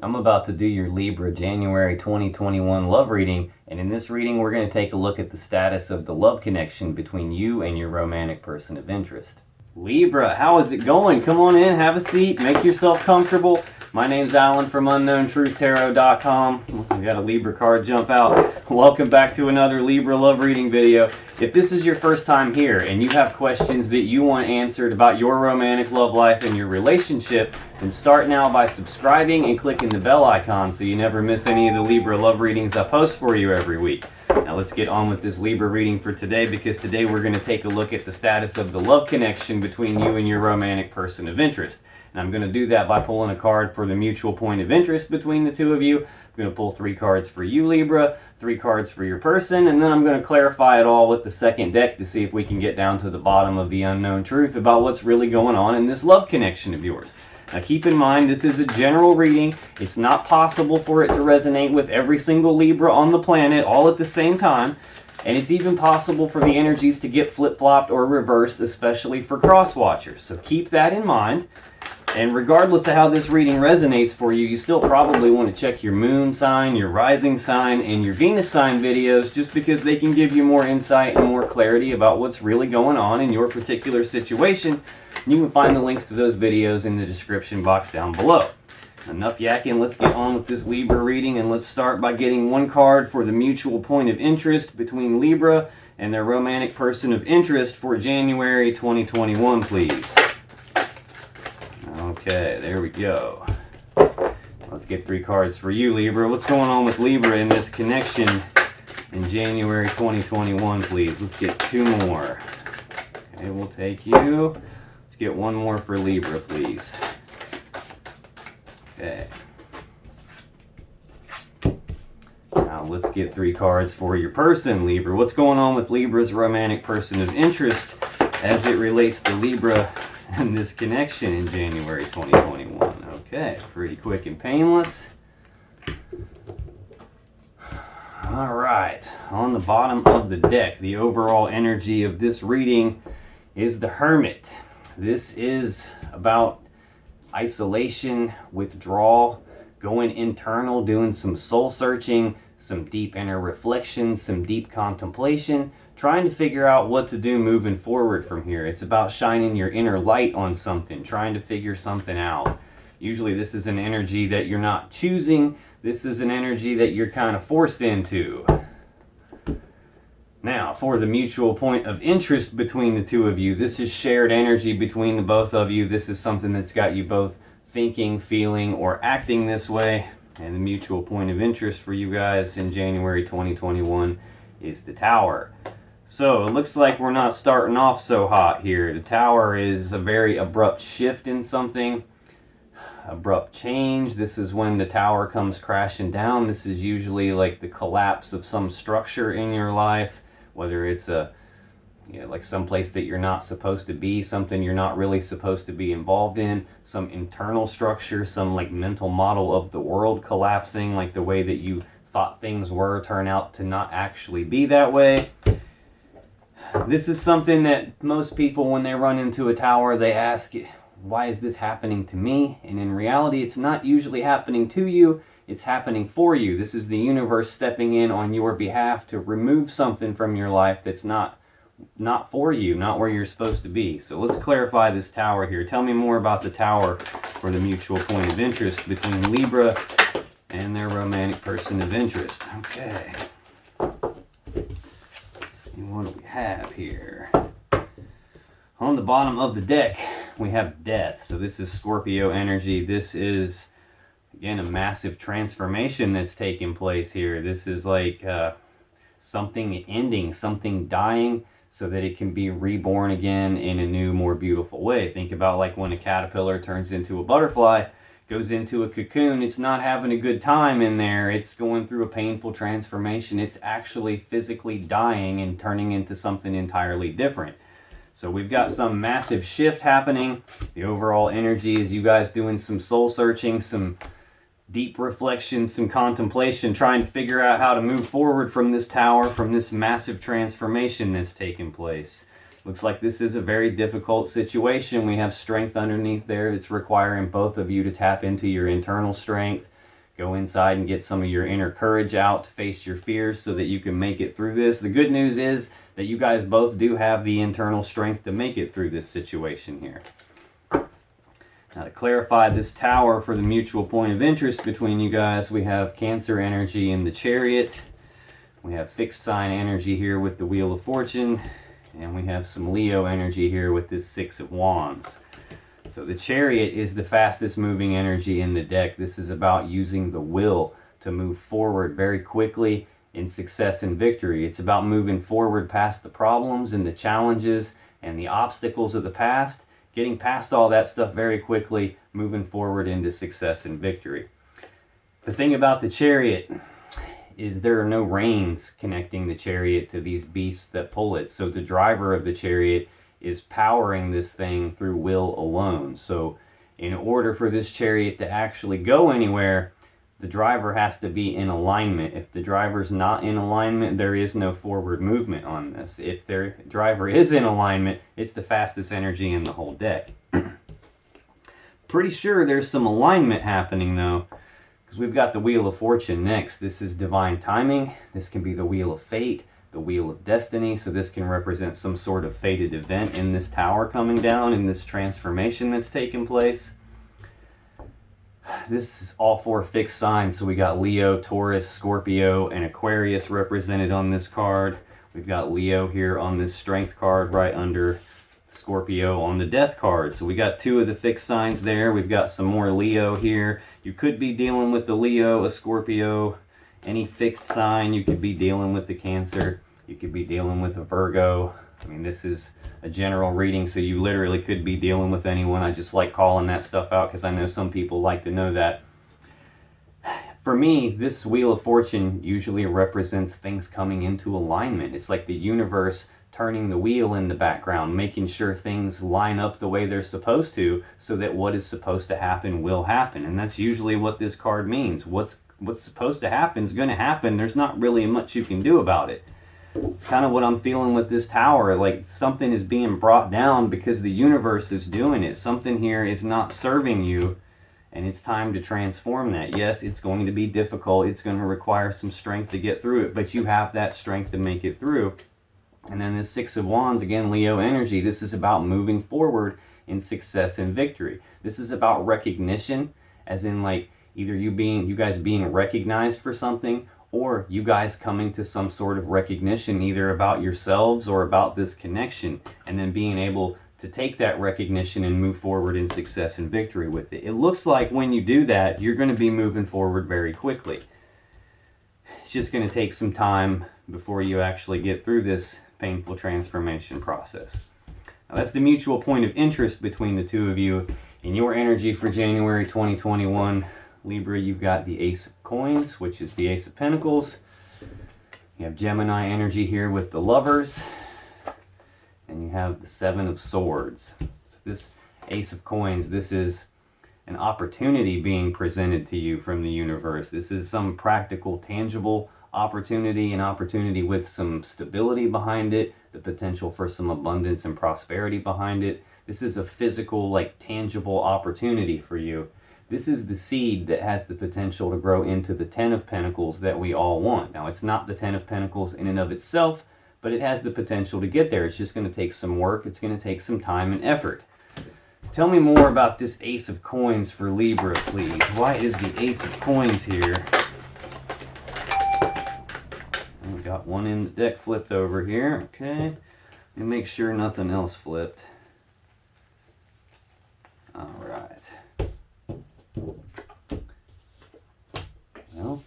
I'm about to do your Libra January 2021 love reading, and in this reading we're going to take a look at the status of the love connection between you and your romantic person of interest. Libra, how is it going? Come on in, have a seat, make yourself comfortable. My name's Alan from UnknownTruthTarot.com. We got a Libra card jump out. Welcome back to another Libra love reading video. If this is your first time here and you have questions that you want answered about your romantic love life and your relationship, then start now by subscribing and clicking the bell icon so you never miss any of the Libra love readings I post for you every week. Now let's get on with this Libra reading for today, because today we're going to take a look at the status of the love connection between you and your romantic person of interest. And I'm going to do that by pulling a card for the mutual point of interest between the two of you. I'm going to pull 3 cards for you, Libra, 3 cards for your person, and then I'm going to clarify it all with the second deck to see if we can get down to the bottom of the unknown truth about what's really going on in this love connection of yours. Now keep in mind, this is a general reading. It's not possible for it to resonate with every single Libra on the planet all at the same time. And it's even possible for the energies to get flip-flopped or reversed, especially for cross-watchers. So keep that in mind. And regardless of how this reading resonates for you, you still probably want to check your moon sign, your rising sign, and your Venus sign videos, just because they can give you more insight and more clarity about what's really going on in your particular situation. And you can find the links to those videos in the description box down below. Enough yakking, let's get on with this Libra reading, and let's start by getting 1 card for the mutual point of interest between Libra and their romantic person of interest for January 2021, please. Okay, there we go. Let's get 3 cards for you, Libra. What's going on with Libra in this connection in January 2021, please? Let's get 2 more. Okay, we'll take you. Let's get 1 more for Libra, please. Okay. Now let's get 3 cards for your person, Libra. What's going on with Libra's romantic person of interest as it relates to Libra and this connection in January 2021? Okay, pretty quick and painless. All right, on the bottom of the deck, the overall energy of this reading is the Hermit. This is about isolation, withdrawal, going internal, doing some soul searching, some deep inner reflection, some deep contemplation, trying to figure out what to do moving forward from here. It's about shining your inner light on something, trying to figure something out. Usually this is an energy that you're not choosing. This is an energy that you're kind of forced into. Now, for the mutual point of interest between the two of you, this is shared energy between the both of you. This is something that's got you both thinking, feeling, or acting this way. And the mutual point of interest for you guys in January 2021 is the Tower. So it looks like we're not starting off so hot here. The Tower is a very abrupt shift in something, abrupt change. This is when the Tower comes crashing down. This is usually like the collapse of some structure in your life, whether it's like some place that you're not supposed to be, something you're not really supposed to be involved in, some internal structure, some like mental model of the world collapsing, like the way that you thought things were turn out to not actually be that way. This is something that most people, when they run into a Tower, they ask, why is this happening to me? And in reality, it's not usually happening to you, it's happening for you. This is the universe stepping in on your behalf to remove something from your life that's not for you, not where you're supposed to be. So let's clarify this Tower here. Tell me more about the Tower for the mutual point of interest between Libra and their romantic person of interest. Okay. What do we have here? On the bottom of the deck, we have Death. So this is Scorpio energy. This is, again, a massive transformation that's taking place here. This is like something ending, something dying, so that it can be reborn again in a new, more beautiful way. Think about like when a caterpillar turns into a butterfly, goes into a cocoon. It's not having a good time in there. It's going through a painful transformation. It's actually physically dying and turning into something entirely different. So we've got some massive shift happening. The overall energy is you guys doing some soul searching, some deep reflection, some contemplation, trying to figure out how to move forward from this Tower, from this massive transformation that's taking place. Looks like this is a very difficult situation. We have strength underneath there. It's requiring both of you to tap into your internal strength Go inside and get some of your inner courage out to face your fears so that you can make it through this. The good news is that you guys both do have the internal strength to make it through this situation here. Now, to clarify this tower for the mutual point of interest between you guys, we have Cancer energy in the Chariot. We have fixed sign energy here with the Wheel of Fortune. And we have some Leo energy here with this Six of Wands. So the Chariot is the fastest moving energy in the deck. This is about using the will to move forward very quickly in success and victory. It's about moving forward past the problems and the challenges and the obstacles of the past, getting past all that stuff very quickly, moving forward into success and victory. The thing about the Chariot is there are no reins connecting the Chariot to these beasts that pull it. So the driver of the Chariot is powering this thing through will alone. So in order for this Chariot to actually go anywhere, the driver has to be in alignment. If the driver's not in alignment, there is no forward movement on this. If their driver is in alignment, it's the fastest energy in the whole deck. Pretty sure there's some alignment happening though, because we've got the Wheel of Fortune next. This is divine timing. This can be the Wheel of Fate, the Wheel of Destiny. So this can represent some sort of fated event in this tower coming down, in this transformation that's taking place. This is all four fixed signs. So we got Leo, Taurus, Scorpio, and Aquarius represented on this card. We've got Leo here on this strength card right under Scorpio on the death card. So we got two of the fixed signs there. We've got some more Leo here. You could be dealing with the Leo, a Scorpio, any fixed sign. You could be dealing with the Cancer. You could be dealing with a Virgo. I mean, this is a general reading, so you literally could be dealing with anyone. I just like calling that stuff out because I know some people like to know that. For me, this Wheel of Fortune usually represents things coming into alignment. It's like the universe turning the wheel in the background, making sure things line up the way they're supposed to, so that what is supposed to happen will happen. And that's usually what this card means. What's supposed to happen is going to happen. There's not really much you can do about it. It's kind of what I'm feeling with this tower. Like something is being brought down because the universe is doing it. Something here is not serving you, and it's time to transform that. Yes, it's going to be difficult. It's going to require some strength to get through it, but you have that strength to make it through. And then this Six of Wands, again, Leo energy. This is about moving forward in success and victory. This is about recognition, as in like either you guys being recognized for something, or you guys coming to some sort of recognition either about yourselves or about this connection, and then being able to take that recognition and move forward in success and victory with it. It looks like when you do that, you're going to be moving forward very quickly. It's just going to take some time before you actually get through this painful transformation process. Now, that's the mutual point of interest between the two of you. In your energy for January 2021, Libra, you've got the Ace of Coins, which is the Ace of Pentacles. You have Gemini energy here with the Lovers. And you have the Seven of Swords. So this Ace of Coins, this is an opportunity being presented to you from the universe. This is some practical, tangible opportunity, an opportunity with some stability behind it, the potential for some abundance and prosperity behind it. This is a physical, like tangible opportunity for you. This is the seed that has the potential to grow into the Ten of Pentacles that we all want. Now, it's not the Ten of Pentacles in and of itself, but it has the potential to get there. It's just going to take some work. It's going to take some time and effort. Tell me more about this Ace of Coins for Libra, please. Why is the Ace of Coins here? We got one in the deck flipped over here. Okay. Let me make sure nothing else flipped. All right. Well,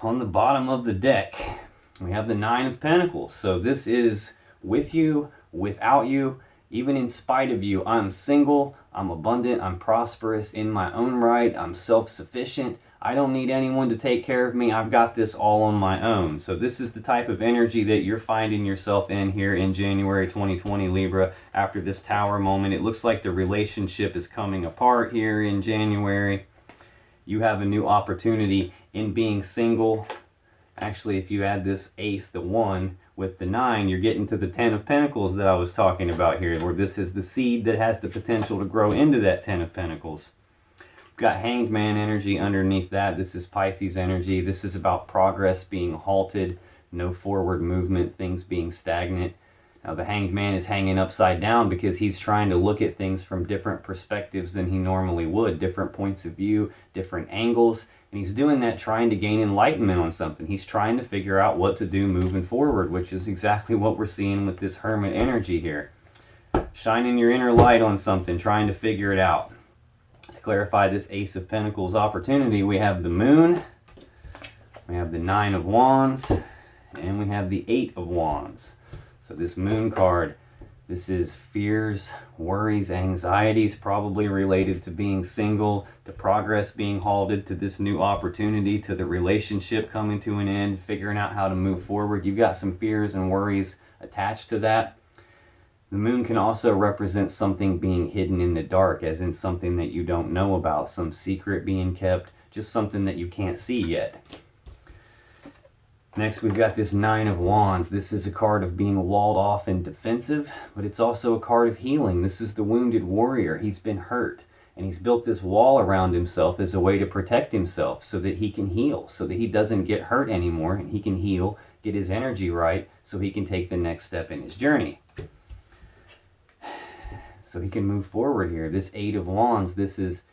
on the bottom of the deck, we have the Nine of Pentacles. So this is with you, without you, even in spite of you. I'm single, I'm abundant, I'm prosperous in my own right, I'm self-sufficient. I don't need anyone to take care of me. I've got this all on my own. So this is the type of energy that you're finding yourself in here in January 2020, Libra. After this tower moment, it looks like the relationship is coming apart here in January. You have a new opportunity in being single. Actually, if you add this ace, the one, with the 9, you're getting to the 10 of Pentacles that I was talking about here, where this is the seed that has the potential to grow into that 10 of Pentacles. We've got Hanged Man energy underneath that. This is Pisces energy. This is about progress being halted, no forward movement, things being stagnant. Now the Hanged Man is hanging upside down because he's trying to look at things from different perspectives than he normally would, different points of view, different angles. And he's doing that trying to gain enlightenment on something. He's trying to figure out what to do moving forward, which is exactly what we're seeing with this Hermit energy here. Shining your inner light on something, trying to figure it out. To clarify this Ace of Pentacles opportunity, we have the Moon, we have the 9 of Wands, and we have the 8 of Wands. So this Moon card, this is fears, worries, anxieties, probably related to being single, to progress being halted, to this new opportunity, to the relationship coming to an end, figuring out how to move forward. You've got some fears and worries attached to that. The Moon can also represent something being hidden in the dark, as in something that you don't know about, some secret being kept, just something that you can't see yet. Next, we've got this 9 of Wands. This is a card of being walled off and defensive, but it's also a card of healing. This is the wounded warrior. He's been hurt, and he's built this wall around himself as a way to protect himself so that he can heal, so that he doesn't get hurt anymore, and he can heal, get his energy right, so he can take the next step in his journey. So he can move forward here. This 8 of Wands, this is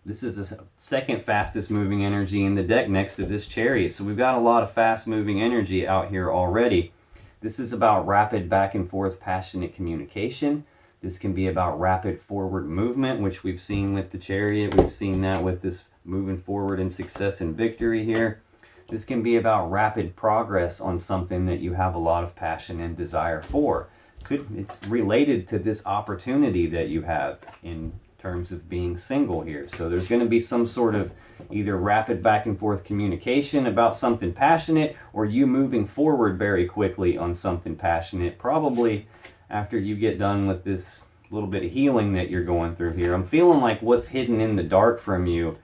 the second fastest moving energy in the deck next to this Chariot. So we've got a lot of fast moving energy out here already. This is about rapid back and forth passionate communication. This can be about rapid forward movement, which we've seen with the Chariot. We've seen that with this moving forward in success and victory here. This can be about rapid progress on something that you have a lot of passion and desire for. It's related to this opportunity that you have in terms of being single here. So there's going to be some sort of either rapid back and forth communication about something passionate, or you moving forward very quickly on something passionate, probably after you get done with this little bit of healing that you're going through here. I'm feeling like what's hidden in the dark from you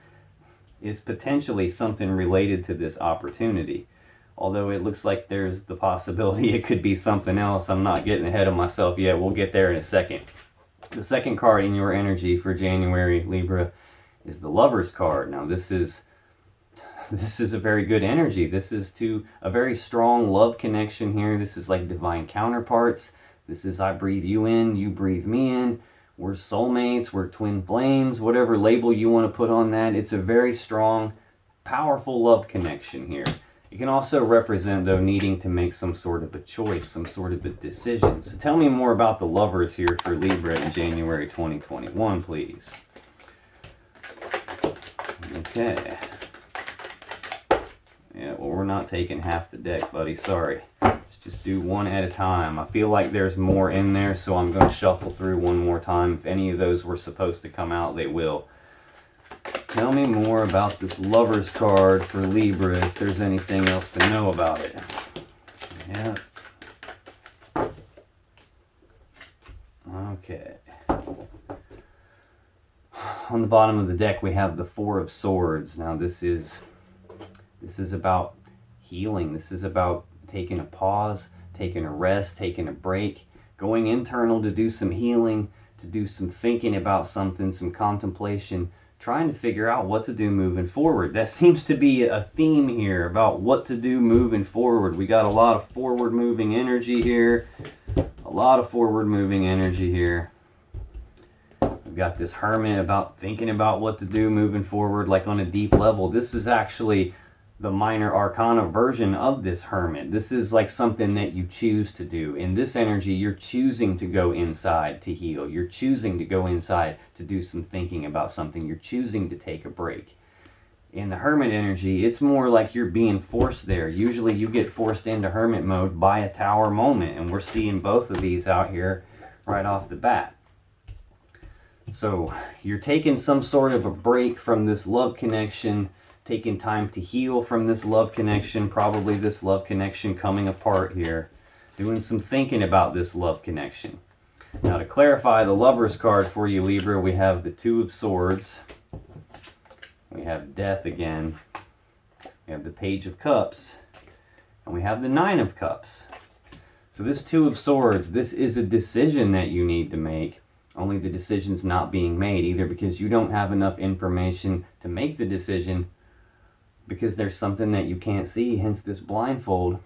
is potentially something related to this opportunity. Although it looks like there's the possibility it could be something else. I'm not getting ahead of myself yet. We'll get there in a second. The second card in your energy for January, Libra, is the Lover's card. Now this is a very good energy. This is to a very strong love connection here. This is like divine counterparts. This is I breathe you in, you breathe me in. We're soulmates, we're twin flames, whatever label you want to put on that. It's a very strong, powerful love connection here. It can also represent, though, needing to make some sort of a choice, some sort of a decision. So tell me more about the Lovers here for Libra in January 2021, please. Okay. Yeah, well, we're not taking half the deck, buddy. Sorry. Let's just do one at a time. I feel like there's more in there, so I'm going to shuffle through one more time. If any of those were supposed to come out, they will. Tell me more about this Lover's card for Libra, if there's anything else to know about it. Yeah. Okay. On the bottom of the deck, we have the 4 of Swords. Now, this is about healing. This is about taking a pause, taking a rest, taking a break, going internal to do some healing, to do some thinking about something, some contemplation, trying to figure out what to do moving forward. That seems to be a theme here about what to do moving forward. We got a lot of forward moving energy here. A lot of forward moving energy here. We've got this Hermit about thinking about what to do moving forward, like on a deep level. This is actually the minor arcana version of this Hermit. This is like something that you choose to do. In this energy, you're choosing to go inside to heal. You're choosing to go inside to do some thinking about something. You're choosing to take a break. In the Hermit energy, it's more like you're being forced there. Usually you get forced into Hermit mode by a Tower moment, and we're seeing both of these out here right off the bat. So you're taking some sort of a break from this love connection, taking time to heal from this love connection, probably this love connection coming apart here, doing some thinking about this love connection. Now, to clarify the Lover's card for you, Libra, we have the 2 of Swords, we have Death again, we have the Page of Cups, and we have the 9 of Cups. So this Two of Swords, this is a decision that you need to make. Only the decision's not being made, either because you don't have enough information to make the decision, because there's something that you can't see, hence this blindfold.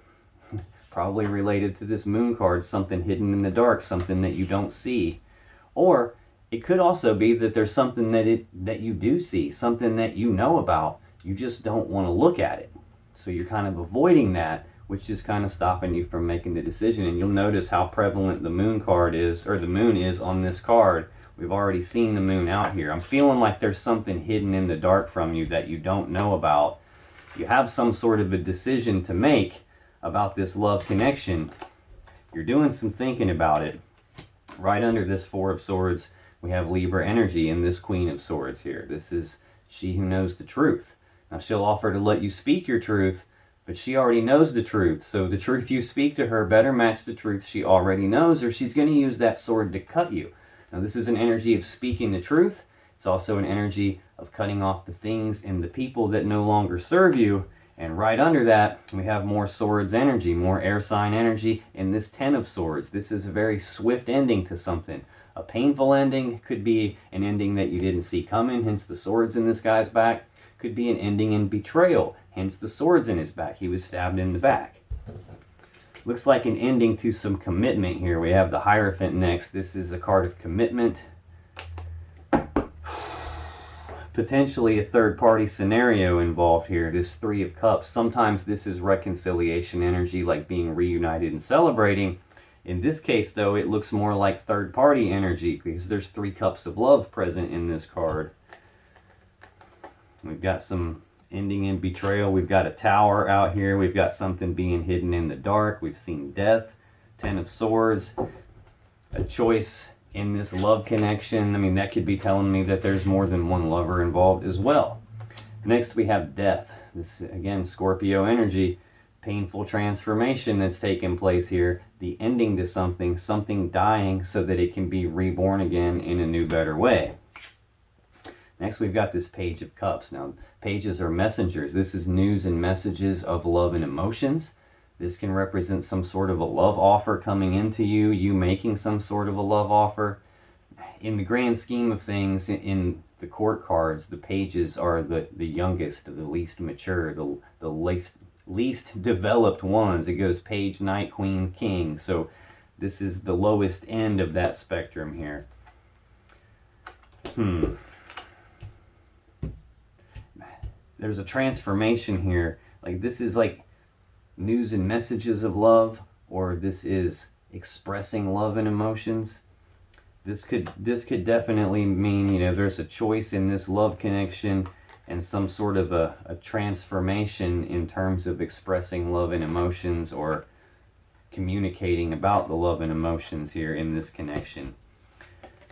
Probably related to this Moon card, something hidden in the dark, something that you don't see. Or it could also be that there's something that you do see, something that you know about. You just don't want to look at it. So you're kind of avoiding that, which is kind of stopping you from making the decision. And you'll notice how prevalent the Moon card is, or the Moon is on this card. We've already seen the Moon out here. I'm feeling like there's something hidden in the dark from you that you don't know about. You have some sort of a decision to make about this love connection. You're doing some thinking about it. Right under this Four of Swords, we have Libra energy and this Queen of Swords here. This is she who knows the truth. Now she'll offer to let you speak your truth, but she already knows the truth. So the truth you speak to her better match the truth she already knows, or she's going to use that sword to cut you. Now this is an energy of speaking the truth. It's also an energy of cutting off the things and the people that no longer serve you. And right under that, we have more Swords energy, more air sign energy in this Ten of Swords. This is a very swift ending to something. A painful ending could be an ending that you didn't see coming, hence the swords in this guy's back. Could be an ending in betrayal, hence the swords in his back. He was stabbed in the back. Looks like an ending to some commitment here. We have the Hierophant next. This is a card of commitment. Potentially a third-party scenario involved here. This Three of Cups. Sometimes this is reconciliation energy, like being reunited and celebrating. In this case, though, it looks more like third-party energy because there's 3 cups of love present in this card. We've got some ending in betrayal. We've got a Tower out here. We've got something being hidden in the dark. We've seen death. Ten of Swords. A choice in this love connection. I mean, that could be telling me that there's more than one lover involved as well. Next, we have death. This, again, Scorpio energy. Painful transformation that's taking place here. The ending to something, something dying so that it can be reborn again in a new, better way. Next, we've got this Page of Cups. Now, pages are messengers. This is news and messages of love and emotions. This can represent some sort of a love offer coming into you, you making some sort of a love offer. In the grand scheme of things, in the court cards, the pages are the youngest, the least mature, the least developed ones. It goes page, knight, queen, king. So this is the lowest end of that spectrum here. There's a transformation here. Like this is like news and messages of love, or this is expressing love and emotions. This could definitely mean, you know, there's a choice in this love connection and some sort of a transformation in terms of expressing love and emotions, or communicating about the love and emotions here in this connection.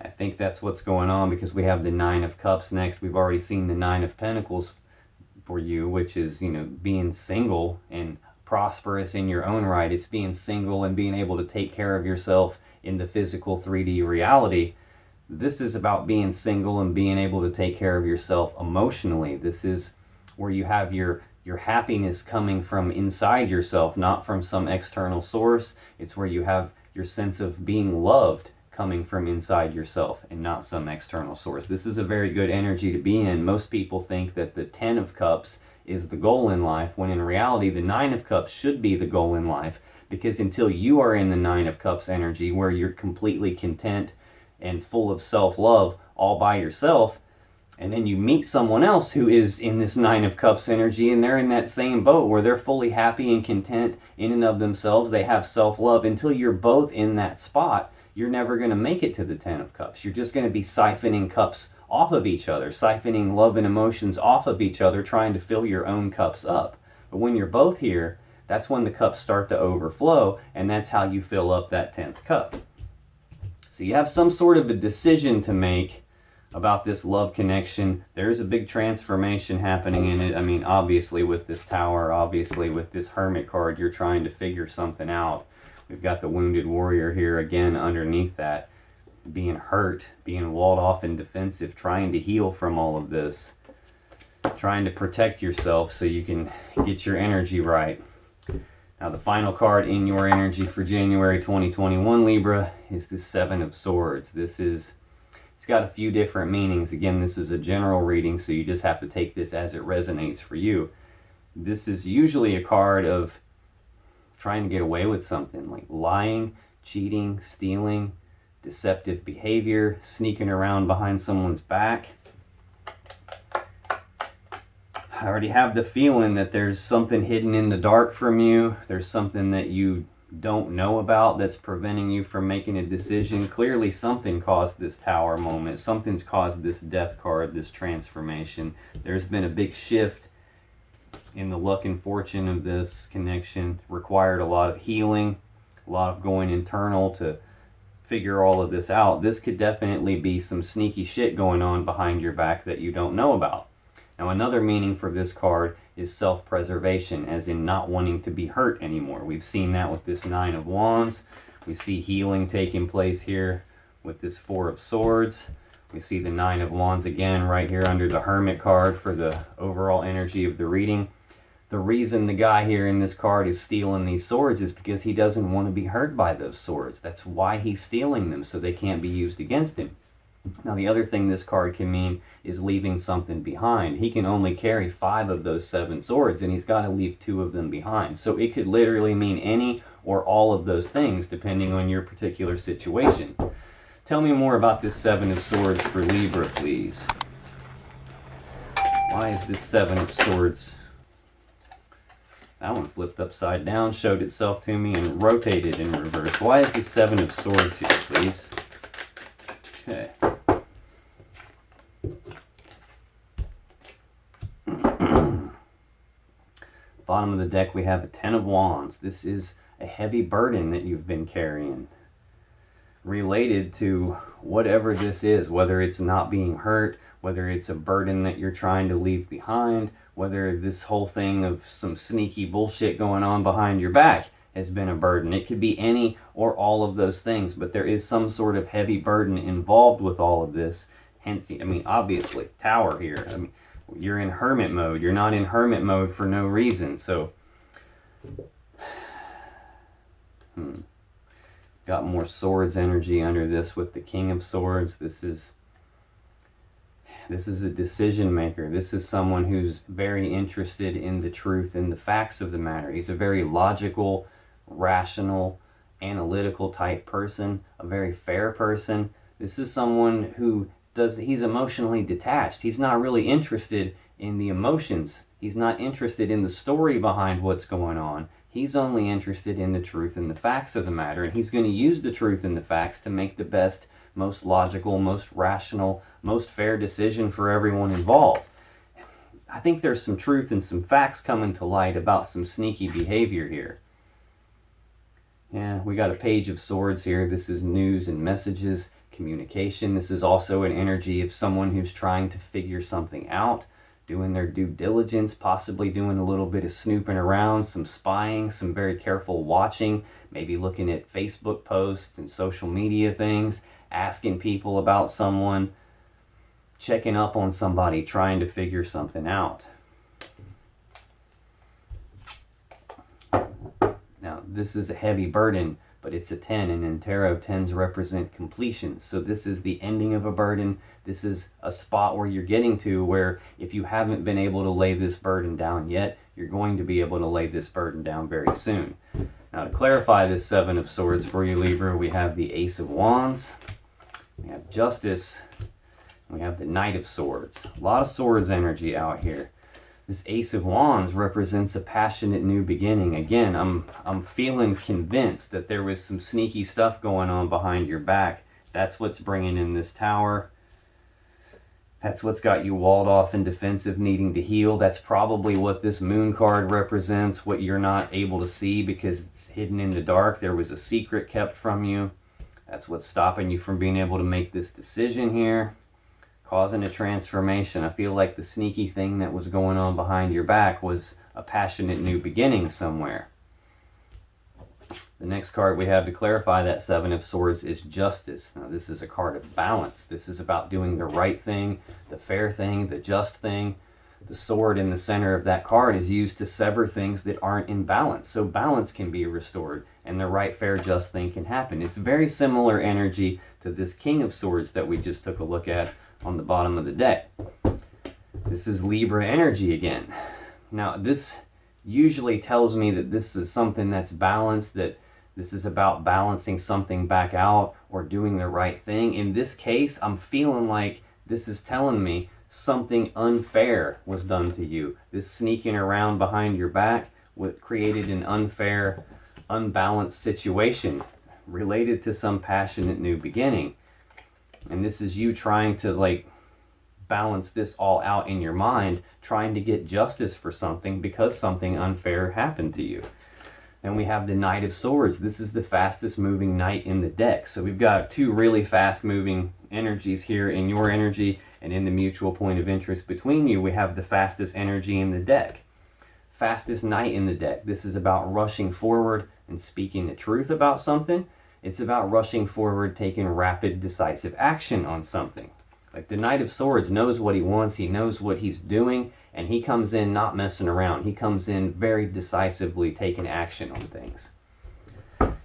I think that's what's going on, because we have the Nine of Cups next. We've already seen the Nine of Pentacles for you, which is, you know, being single and prosperous in your own right. It's being single and being able to take care of yourself in the physical 3D reality. This is about being single and being able to take care of yourself emotionally. This is where you have your happiness coming from inside yourself, not from some external source. It's where you have your sense of being loved coming from inside yourself and not some external source. This is a very good energy to be in. Most people think that the Ten of Cups is the goal in life, when in reality the Nine of Cups should be the goal in life, because until you are in the Nine of Cups energy, where you're completely content and full of self-love all by yourself, and then you meet someone else who is in this Nine of Cups energy, and they're in that same boat where they're fully happy and content in and of themselves, they have self-love. Until you're both in that spot, you're never going to make it to the Ten of Cups. You're just going to be siphoning cups off of each other, siphoning love and emotions off of each other, trying to fill your own cups up. But when you're both here, that's when the cups start to overflow, and that's how you fill up that 10th cup. So you have some sort of a decision to make about this love connection. There's a big transformation happening in it. I mean, obviously with this Tower, obviously with this Hermit card, you're trying to figure something out. We've got the Wounded Warrior here again underneath that, being hurt, being walled off and defensive, trying to heal from all of this, trying to protect yourself so you can get your energy right. Now the final card in your energy for January 2021, Libra, is the Seven of Swords. It's got a few different meanings. Again, this is a general reading, so you just have to take this as it resonates for you. This is usually a card of trying to get away with something, like lying, cheating, stealing, deceptive behavior, sneaking around behind someone's back. I already have the feeling that there's something hidden in the dark from you. There's something that you don't know about that's preventing you from making a decision. Clearly something caused this Tower moment. Something's caused this Death card, this transformation. There's been a big shift in the luck and fortune of this connection. Required a lot of healing, a lot of going internal to figure all of this out. This could definitely be some sneaky shit going on behind your back that you don't know about. Now another meaning for this card is self-preservation, as in not wanting to be hurt anymore. We've seen that with this Nine of Wands. We see healing taking place here with this Four of Swords. We see the Nine of Wands again right here under the Hermit card for the overall energy of the reading. The reason the guy here in this card is stealing these swords is because he doesn't want to be hurt by those swords. That's why he's stealing them, so they can't be used against him. Now the other thing this card can mean is leaving something behind. He can only carry 5 of those 7 swords, and he's got to leave 2 of them behind. So it could literally mean any or all of those things depending on your particular situation. Tell me more about this Seven of Swords for Libra, please. Why is this Seven of Swords? That one flipped upside down, showed itself to me, and rotated in reverse. Why is this Seven of Swords here, please? Okay. Bottom of the deck, we have a Ten of Wands. This is a heavy burden that you've been carrying, related to whatever this is, whether it's not being hurt, whether it's a burden that you're trying to leave behind, whether this whole thing of some sneaky bullshit going on behind your back has been a burden. It could be any or all of those things, but there is some sort of heavy burden involved with all of this. Hence, I mean, obviously, Tower here. I mean, you're in hermit mode. You're not in hermit mode for no reason. So, got more swords energy under this with the King of Swords. This is a decision maker. This is someone who's very interested in the truth and the facts of the matter. He's a very logical, rational, analytical type person, a very fair person. This is someone who he's emotionally detached. He's not really interested in the emotions. He's not interested in the story behind what's going on. He's only interested in the truth and the facts of the matter, and he's going to use the truth and the facts to make the best, most logical, most rational, most fair decision for everyone involved. I think there's some truth and some facts coming to light about some sneaky behavior here. Yeah, we got a Page of Swords here. This is news and messages, communication. This is also an energy of someone who's trying to figure something out, doing their due diligence, possibly doing a little bit of snooping around, some spying, some very careful watching, maybe looking at Facebook posts and social media things, asking people about someone, checking up on somebody, trying to figure something out. Now, this is a heavy burden, but it's a 10, and in tarot, 10s represent completion. So this is the ending of a burden. This is a spot where you're getting to where if you haven't been able to lay this burden down yet, you're going to be able to lay this burden down very soon. Now, to clarify this Seven of Swords for you, Libra, we have the Ace of Wands, we have Justice, we have the Knight of Swords. A lot of swords energy out here. This Ace of Wands represents a passionate new beginning. Again, I'm feeling convinced that there was some sneaky stuff going on behind your back. That's what's bringing in this Tower. That's what's got you walled off and defensive, needing to heal. That's probably what this Moon card represents, what you're not able to see because it's hidden in the dark. There was a secret kept from you. That's what's stopping you from being able to make this decision here, causing a transformation. I feel like the sneaky thing that was going on behind your back was a passionate new beginning somewhere. The next card we have to clarify that Seven of Swords is Justice. Now, this is a card of balance. This is about doing the right thing, the fair thing, the just thing, The sword in the center of that card is used to sever things that aren't in balance, so balance can be restored and the right, fair, just thing can happen. It's very similar energy to this King of Swords that we just took a look at on the bottom of the deck. This is Libra energy again. Now, this usually tells me that this is something that's balanced, that this is about balancing something back out or doing the right thing. In this case, I'm feeling like this is telling me something unfair was done to you. This sneaking around behind your back created an unfair, unbalanced situation related to some passionate new beginning. And this is you trying to balance this all out in your mind, trying to get justice for something because something unfair happened to you. Then we have the Knight of Swords. This is the fastest moving knight in the deck. So we've got two really fast moving energies here in your energy and in the mutual point of interest between you. We have the fastest energy in the deck. Fastest knight in the deck. This is about rushing forward and speaking the truth about something. It's about rushing forward, taking rapid, decisive action on something. Like the Knight of Swords knows what he wants, he knows what he's doing, and he comes in not messing around. He comes in very decisively taking action on things.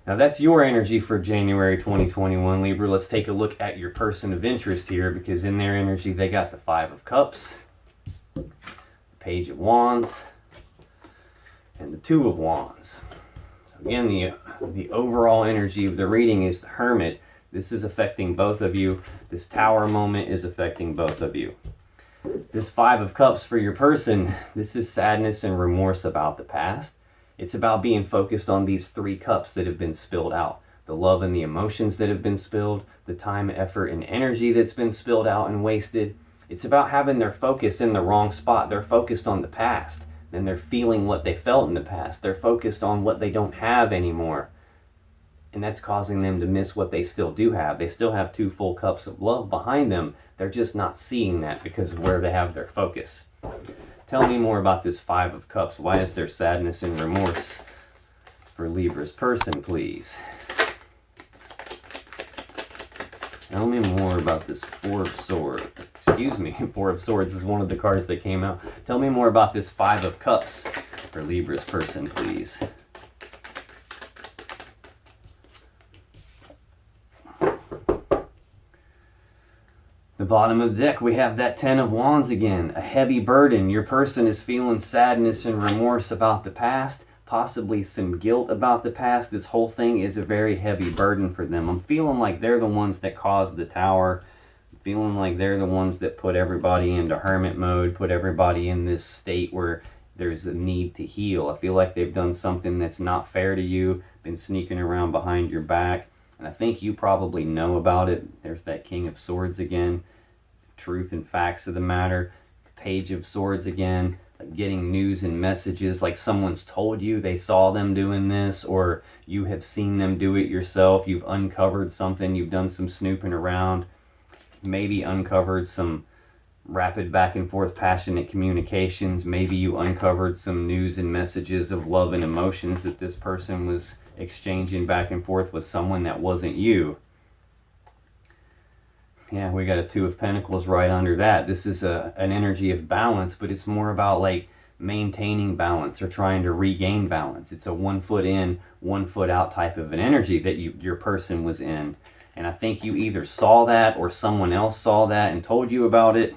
Now that's your energy for January 2021, Libra. Let's take a look at your person of interest here, because in their energy they got the Five of Cups, the Page of Wands, and the Two of Wands. So again, the overall energy of the reading is the Hermit. This is affecting both of you. This Tower moment is affecting both of you. This Five of Cups for your person, this is sadness and remorse about the past. It's about being focused on these three cups that have been spilled out. The love and the emotions that have been spilled, the time, effort, and energy that's been spilled out and wasted. It's about having their focus in the wrong spot. They're focused on the past, and they're feeling what they felt in the past. They're focused on what they don't have anymore. And that's causing them to miss what they still do have. They still have two full cups of love behind them. They're just not seeing that because of where they have their focus. Tell me more about this Five of Cups. Why is there sadness and remorse for Libra's person, please? Tell me more about this Four of Swords. Excuse me, Four of Swords is one of the cards that came out. Tell me more about this Five of Cups for Libra's person, please. The bottom of the deck, we have that Ten of Wands again, a heavy burden. Your person is feeling sadness and remorse about the past, possibly some guilt about the past. This whole thing is a very heavy burden for them. I'm feeling like they're the ones that caused the Tower. I'm feeling like they're the ones that put everybody into hermit mode, put everybody in this state where there's a need to heal. I feel like they've done something that's not fair to you, been sneaking around behind your back. And I think you probably know about it. There's that King of Swords again. Truth and facts of the matter. Page of Swords again. Like getting news and messages, like someone's told you they saw them doing this, or you have seen them do it yourself. You've uncovered something. You've done some snooping around. Maybe uncovered some rapid back and forth passionate communications. Maybe you uncovered some news and messages of love and emotions that this person was exchanging back and forth with someone that wasn't you. Yeah, we got a Two of Pentacles right under that. This is an energy of balance, but it's more about like maintaining balance or trying to regain balance. It's a 1 foot in, 1 foot out type of an energy that your person was in. And I think you either saw that or someone else saw that and told you about it.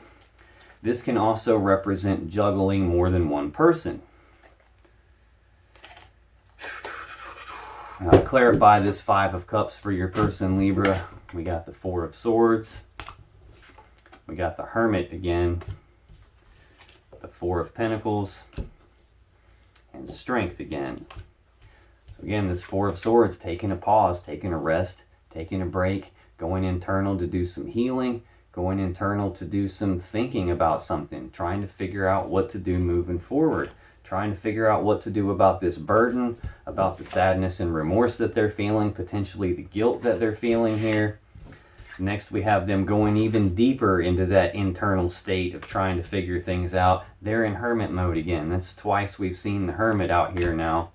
This can also represent juggling more than one person. Now, to clarify this Five of Cups for your person, Libra, we got the Four of Swords. We got the Hermit again. The Four of Pentacles. And Strength again. So again, this Four of Swords, taking a pause, taking a rest, taking a break, going internal to do some healing, going internal to do some thinking about something, trying to figure out what to do moving forward. Trying to figure out what to do about this burden, about the sadness and remorse that they're feeling, potentially the guilt that they're feeling here. Next, we have them going even deeper into that internal state of trying to figure things out. They're in hermit mode again. That's twice we've seen the hermit out here now.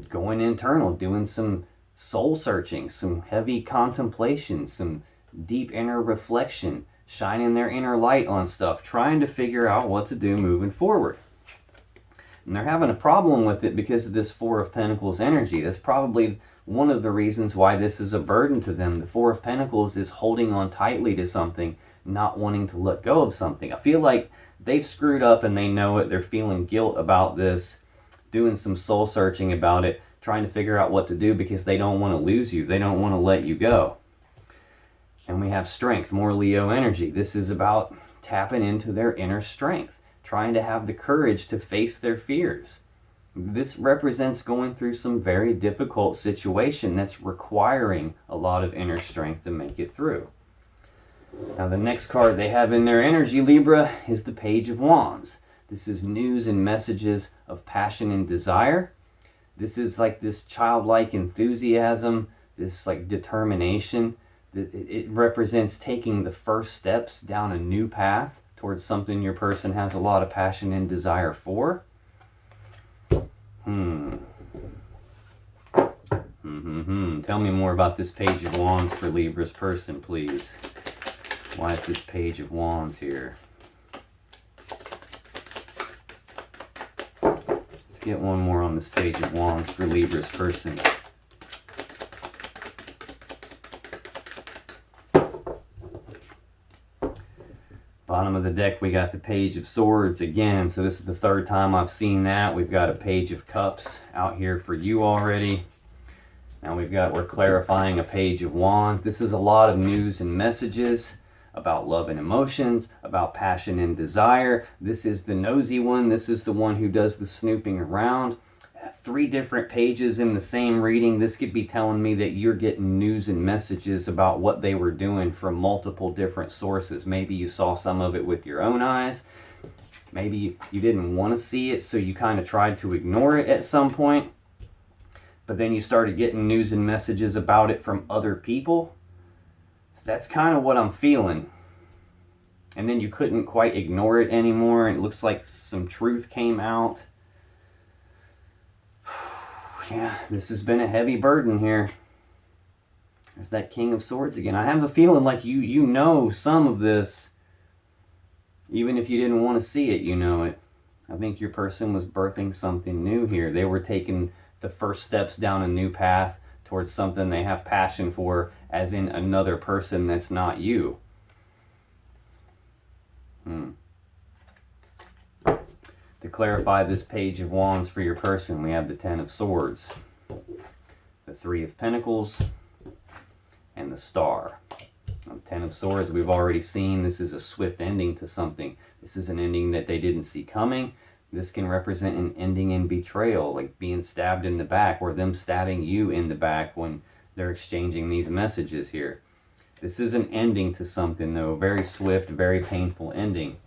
Going internal, doing some soul searching, some heavy contemplation, some deep inner reflection, shining their inner light on stuff, trying to figure out what to do moving forward. And they're having a problem with it because of this Four of Pentacles energy. That's probably one of the reasons why this is a burden to them. The Four of Pentacles is holding on tightly to something, not wanting to let go of something. I feel like they've screwed up and they know it. They're feeling guilt about this, doing some soul searching about it, trying to figure out what to do because they don't want to lose you. They don't want to let you go. And we have strength, more Leo energy. This is about tapping into their inner strength, trying to have the courage to face their fears. This represents going through some very difficult situation that's requiring a lot of inner strength to make it through. Now the next card they have in their energy, Libra, is the Page of Wands. This is news and messages of passion and desire. This is like this childlike enthusiasm, this like determination. It represents taking the first steps down a new path towards something your person has a lot of passion and desire for. Tell me more about this Page of Wands for Libra's person, please. Why is this Page of Wands here? Let's get one more on this Page of Wands for Libra's person. Bottom of the deck, we got the Page of Swords again. So this is the third time I've seen that. We've got a Page of Cups out here for you already. Now we're clarifying a Page of Wands. This is a lot of news and messages about love and emotions, about passion and desire. This is the nosy one. This is the one who does the snooping around. 3 different pages in the same reading. This could be telling me that you're getting news and messages about what they were doing from multiple different sources. Maybe you saw some of it with your own eyes. Maybe you didn't want to see it, so you kind of tried to ignore it at some point. But then you started getting news and messages about it from other people. That's kind of what I'm feeling. And then you couldn't quite ignore it anymore. And it looks like some truth came out. Yeah, this has been a heavy burden here. There's that King of Swords again. I have a feeling like you know some of this. Even if you didn't want to see it, you know it. I think your person was birthing something new here. They were taking the first steps down a new path towards something they have passion for, as in another person that's not you. To clarify this Page of Wands for your person, we have the Ten of Swords, the Three of Pentacles, and the Star. Now, the Ten of Swords we've already seen. This is a swift ending to something. This is an ending that they didn't see coming. This can represent an ending in betrayal, like being stabbed in the back, or them stabbing you in the back when they're exchanging these messages here. This is an ending to something, though. Very swift, very painful ending.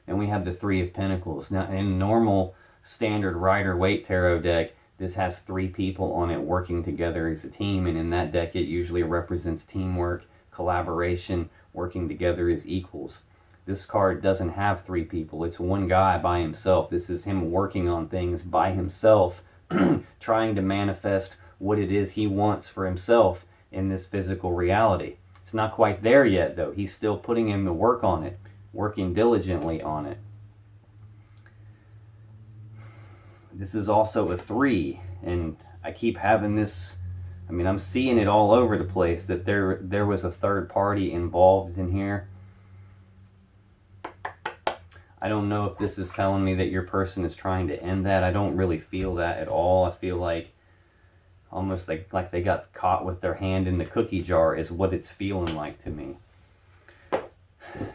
And we have the Three of Pentacles. Now, in normal, standard Rider-Waite tarot deck, this has 3 people on it working together as a team. And in that deck, it usually represents teamwork, collaboration, working together as equals. This card doesn't have 3 people. It's one guy by himself. This is him working on things by himself, trying to manifest what it is he wants for himself in this physical reality. It's not quite there yet, though. He's still putting in the work on it, working diligently on it. This is also a 3, and I keep having this, I mean, I'm seeing it all over the place, that there was a third party involved in here. I don't know if this is telling me that your person is trying to end that. I don't really feel that at all. I feel like almost like they got caught with their hand in the cookie jar is what it's feeling like to me.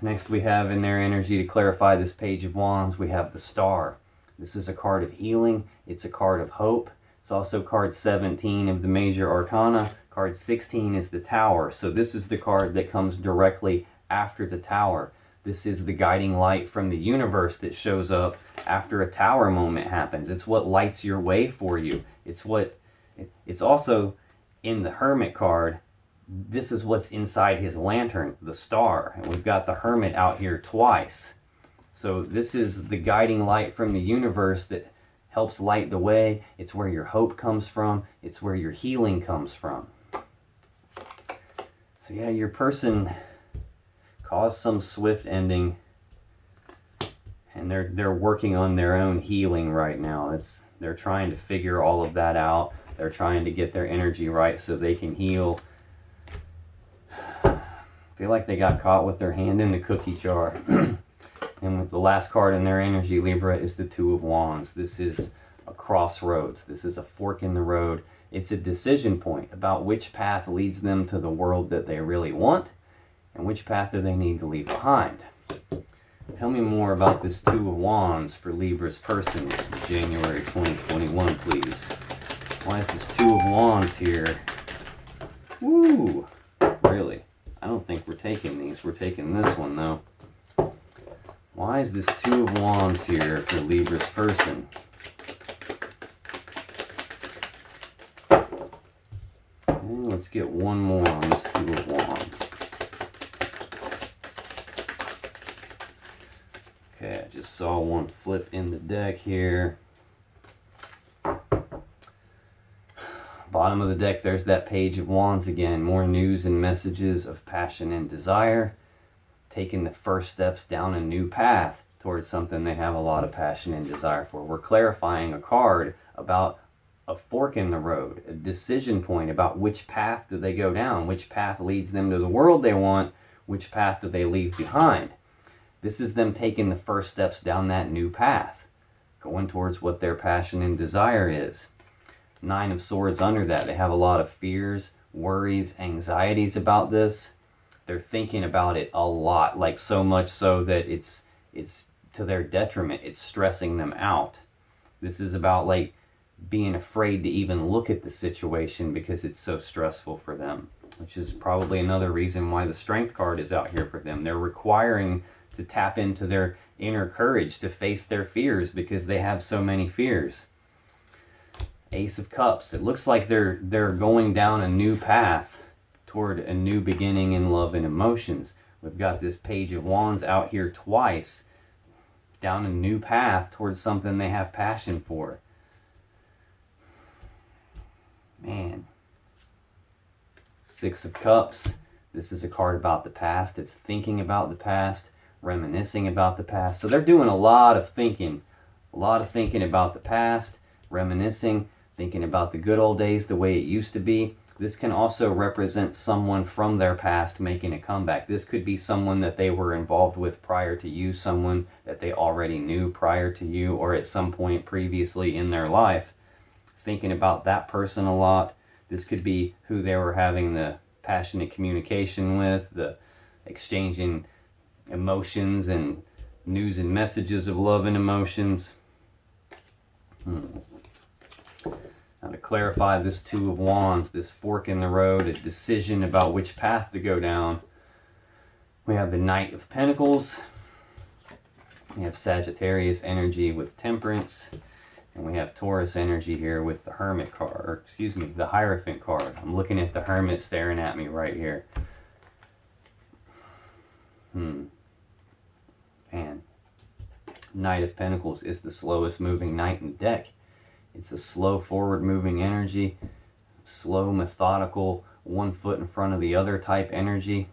Next we have in their energy, to clarify this Page of Wands, we have the Star. This is a card of healing. It's a card of hope. It's also card 17 of the Major Arcana. Card 16 is the Tower. So this is the card that comes directly after the Tower. This is the guiding light from the universe that shows up after a Tower moment happens. It's what lights your way for you. It's also in the Hermit card. This is what's inside his lantern, the Star. And we've got the Hermit out here twice. So this is the guiding light from the universe that helps light the way. It's where your hope comes from. It's where your healing comes from. So yeah, your person cause some swift ending, and they're working on their own healing right now. They're trying to figure all of that out. They're trying to get their energy right so they can heal. I feel like they got caught with their hand in the cookie jar. And with the last card in their energy, Libra, is the Two of Wands. This is a crossroads. This is a fork in the road. It's a decision point about which path leads them to the world that they really want and which path do they need to leave behind. Tell me more about this Two of Wands for Libra's person in January 2021, please. Why is this Two of Wands here? Woo! Really? I don't think we're taking these. We're taking this one, though. Why is this Two of Wands here for Libra's person? And let's get one more on this Two of Wands. Okay, I just saw one flip in the deck here. Bottom of the deck, there's that Page of Wands again. More news and messages of passion and desire. Taking the first steps down a new path towards something they have a lot of passion and desire for. We're clarifying a card about a fork in the road, a decision point about which path do they go down, which path leads them to the world they want, which path do they leave behind. This is them taking the first steps down that new path, going towards what their passion and desire is. Nine of Swords under that. They have a lot of fears, worries, anxieties about this. They're thinking about it a lot, like so much so that it's to their detriment. It's stressing them out. This is about like being afraid to even look at the situation because it's so stressful for them, which is probably another reason why the Strength card is out here for them. They're requiring to tap into their inner courage to face their fears because they have so many fears. Ace of Cups. It looks like they're going down a new path toward a new beginning in love and emotions. We've got this Page of Wands out here twice, down a new path towards something they have passion for. Man. Six of Cups. This is a card about the past. It's thinking about the past, reminiscing about the past. So they're doing a lot of thinking about the past, reminiscing, thinking about the good old days, the way it used to be. This can also represent someone from their past making a comeback. This could be someone that they were involved with prior to you, someone that they already knew prior to you, or at some point previously in their life. Thinking about that person a lot. This could be who they were having the passionate communication with, the exchanging emotions and news and messages of love and emotions. Now to clarify this Two of Wands, this fork in the road, a decision about which path to go down. We have the Knight of Pentacles. We have Sagittarius energy with Temperance. And we have Taurus energy here with the Hermit card, or excuse me, the Hierophant card. I'm looking at the Hermit staring at me right here. Man. Knight of Pentacles is the slowest moving knight in the deck. It's a slow forward moving energy, slow, methodical, one foot in front of the other type energy.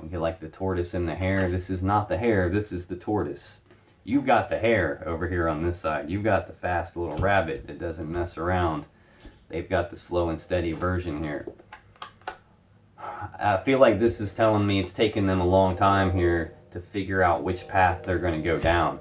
You get like the tortoise in the hare. This is not the hare, this is the tortoise. You've got the hare over here on this side. You've got the fast little rabbit that doesn't mess around. They've got the slow and steady version here. I feel like this is telling me it's taken them a long time here to figure out which path they're going to go down.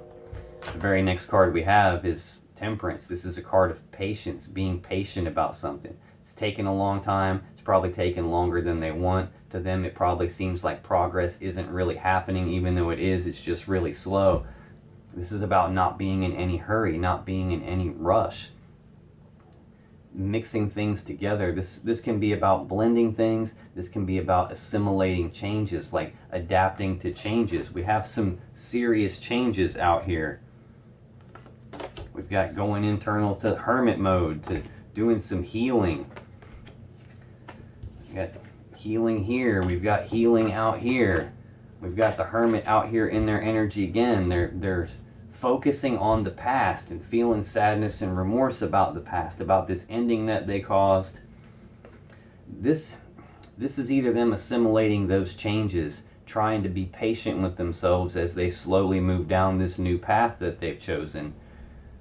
The very next card we have is Temperance. This is a card of patience, being patient about something. It's taken a long time. It's probably taken longer than they want. To them, it probably seems like progress isn't really happening. Even though it is, it's just really slow. This is about not being in any hurry, not being in any rush. Mixing things together. This can be about blending things. This can be about assimilating changes, like adapting to changes. We have some serious changes out here. We've got going internal to hermit mode, to doing some healing. We've got healing here. We've got healing out here. We've got the hermit out here in their energy again. They're focusing on the past and feeling sadness and remorse about the past, about this ending that they caused. This is either them assimilating those changes trying to be patient with themselves as they slowly move down this new path that they've chosen.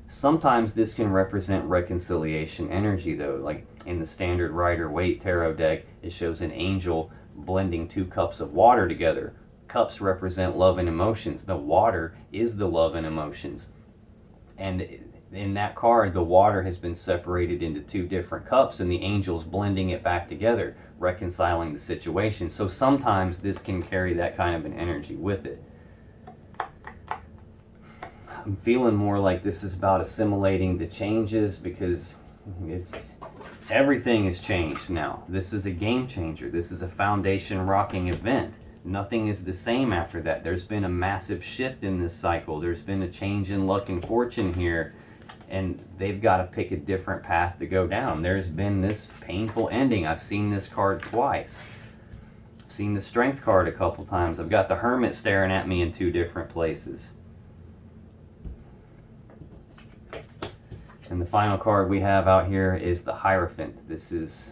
Sometimes this can represent reconciliation energy though, like in the standard Rider-Waite tarot deck, it shows an angel blending 2 cups of water together. Cups represent love and emotions. The water is the love and emotions. And in that card, the water has been separated into 2 different cups, and the angel's blending it back together, reconciling the situation. So sometimes this can carry that kind of an energy with it. I'm feeling more like this is about assimilating the changes, because everything has changed now. This is a game changer. This is a foundation rocking event. Nothing is the same after that. There's been a massive shift in this cycle. There's been a change in luck and fortune here, and they've got to pick a different path to go down. There's been this painful ending. I've seen this card twice. I've seen the Strength card a couple times. I've got the Hermit staring at me in 2 different places. And the final card we have out here is the Hierophant. This is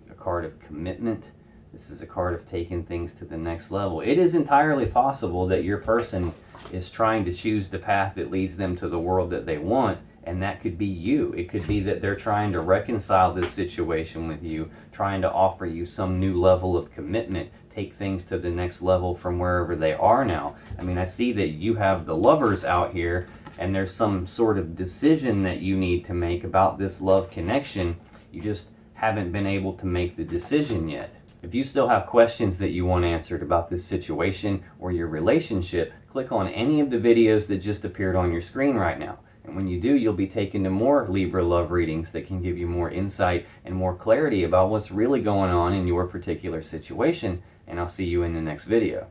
a card of commitment. This is a card of taking things to the next level. It is entirely possible that your person is trying to choose the path that leads them to the world that they want, and that could be you. It could be that they're trying to reconcile this situation with you, trying to offer you some new level of commitment, take things to the next level from wherever they are now. I mean, I see that you have the Lovers out here, and there's some sort of decision that you need to make about this love connection. You just haven't been able to make the decision yet. If you still have questions that you want answered about this situation or your relationship, click on any of the videos that just appeared on your screen right now. And when you do, you'll be taken to more Libra love readings that can give you more insight and more clarity about what's really going on in your particular situation. And I'll see you in the next video.